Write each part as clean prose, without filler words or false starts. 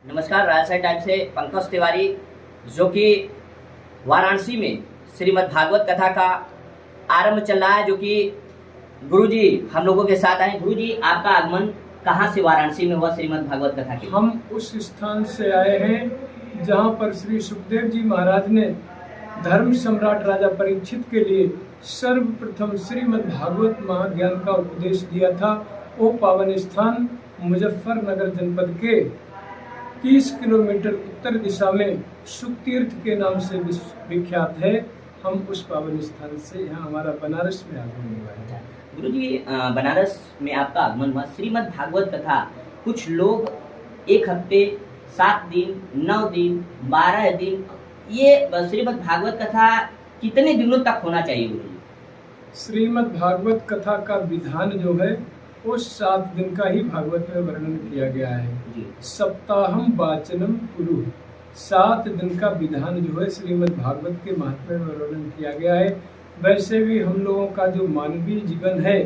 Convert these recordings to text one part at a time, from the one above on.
नमस्कार, राजशाही टाइम्स से पंकज तिवारी, जो कि वाराणसी में श्रीमद् भागवत कथा का आरंभ चल रहा है, जो कि गुरुजी हम लोगों के साथ आए। गुरुजी, आपका आगमन कहाँ से वाराणसी में हुआ श्रीमद् भागवत कथा के? हम उस स्थान से आए हैं जहाँ पर श्री सुखदेव जी महाराज ने धर्म सम्राट राजा परीक्षित के लिए सर्वप्रथम श्रीमद् भागवत महाज्ञान का उपदेश दिया था। वो पावन स्थान मुजफ्फरनगर जनपद के 30 किलोमीटर उत्तर दिशा में सुखतीर्थ के नाम से विख्यात है। हम उस पावन स्थान से यहाँ हमारा बनारस में आगमन हुआ है। गुरुजी, बनारस में आपका आगमन हुआ, श्रीमद् भागवत कथा कुछ लोग 1 हफ्ते, 7 दिन, 9 दिन, 12 दिन, ये श्रीमद् भागवत कथा कितने दिनों तक होना चाहिए गुरुजी? श्रीमद् भागवत कथा का विधान जो है वो 7 दिन का ही भागवत में वर्णन किया गया है। सप्ताहम वाचनम कुरु, 7 दिन का विधान जो है श्रीमद् भागवत के महात्म्य में वर्णन किया गया है। वैसे भी हम लोगों का जो मानवीय जीवन है,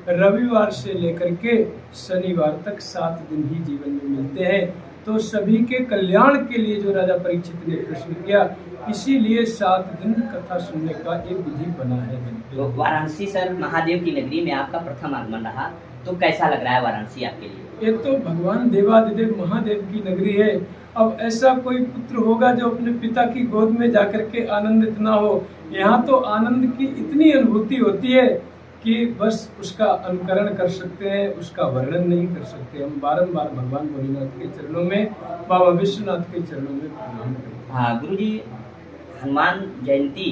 रविवार से लेकर के शनिवार तक 7 दिन ही जीवन में मिलते हैं। तो सभी के कल्याण के लिए जो राजा परीक्षित ने प्रश्न किया, इसीलिए 7 दिन कथा सुनने का एक विधि बना है। तो वाराणसी सर, महादेव की नगरी में आपका प्रथम आगमन रहा, तो कैसा लग रहा है वाराणसी आपके लिए? ये तो भगवान देवादिदेव महादेव की नगरी है। अब ऐसा कोई पुत्र होगा जो अपने पिता की गोद में जाकर के आनंदित ना हो। यहाँ तो आनंद की इतनी अनुभूति होती है कि बस उसका अनुकरण कर सकते हैं, उसका वर्णन नहीं कर सकते। हम बारंबार भगवान भोलेनाथ के चरणों में, बाबा विश्वनाथ के चरणों में प्रणाम करते हैं। हाँ गुरुजी, हनुमान जयंती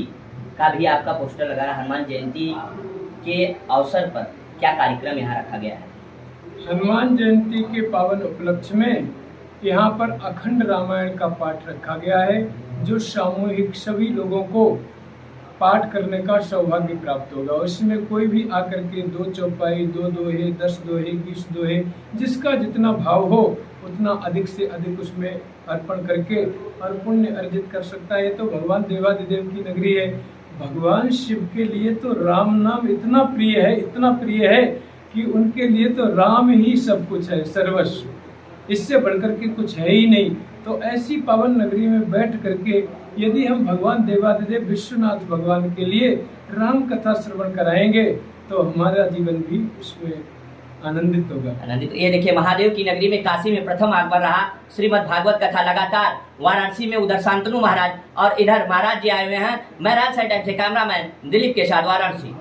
का भी आपका पोस्टर लगा है। हनुमान जयंती के अवसर पर क्या कार्यक्रम यहाँ रखा गया है? हनुमान जयंती के पावन उपलक्ष्य में यहाँ पर अखंड रामायण का पाठ रखा गया है, जो सामूहिक सभी लोगों को पाठ करने का सौभाग्य प्राप्त होगा। उसमें कोई भी आकर के 2 चौपाई, 2 दोहे, 10 दोहे, 20 दोहे, जिसका जितना भाव हो उतना अधिक से अधिक उसमें अर्पण करके और पुण्य अर्जित कर सकता है। तो भगवान देवादिदेव की नगरी है। भगवान शिव के लिए तो राम नाम इतना प्रिय है, इतना प्रिय है कि उनके लिए तो राम ही सब कुछ है, सर्वस्व। इससे बढ़कर के कुछ है ही नहीं। तो ऐसी पावन नगरी में बैठ करके यदि हम भगवान देवादिदेव विश्वनाथ भगवान के लिए राम कथा श्रवण कराएंगे तो हमारा जीवन भी उसमें आनंदित होगा। आनंदित। ये देखिए, महादेव की नगरी में काशी में प्रथम आगमन रहा श्रीमद् भागवत कथा। लगातार वाराणसी में उधर शांतनु महाराज और इधर महाराज जी आए हुए हैं। मैं राजशाही टाइम्स से कैमरामैन दिलीप के साथ वाराणसी।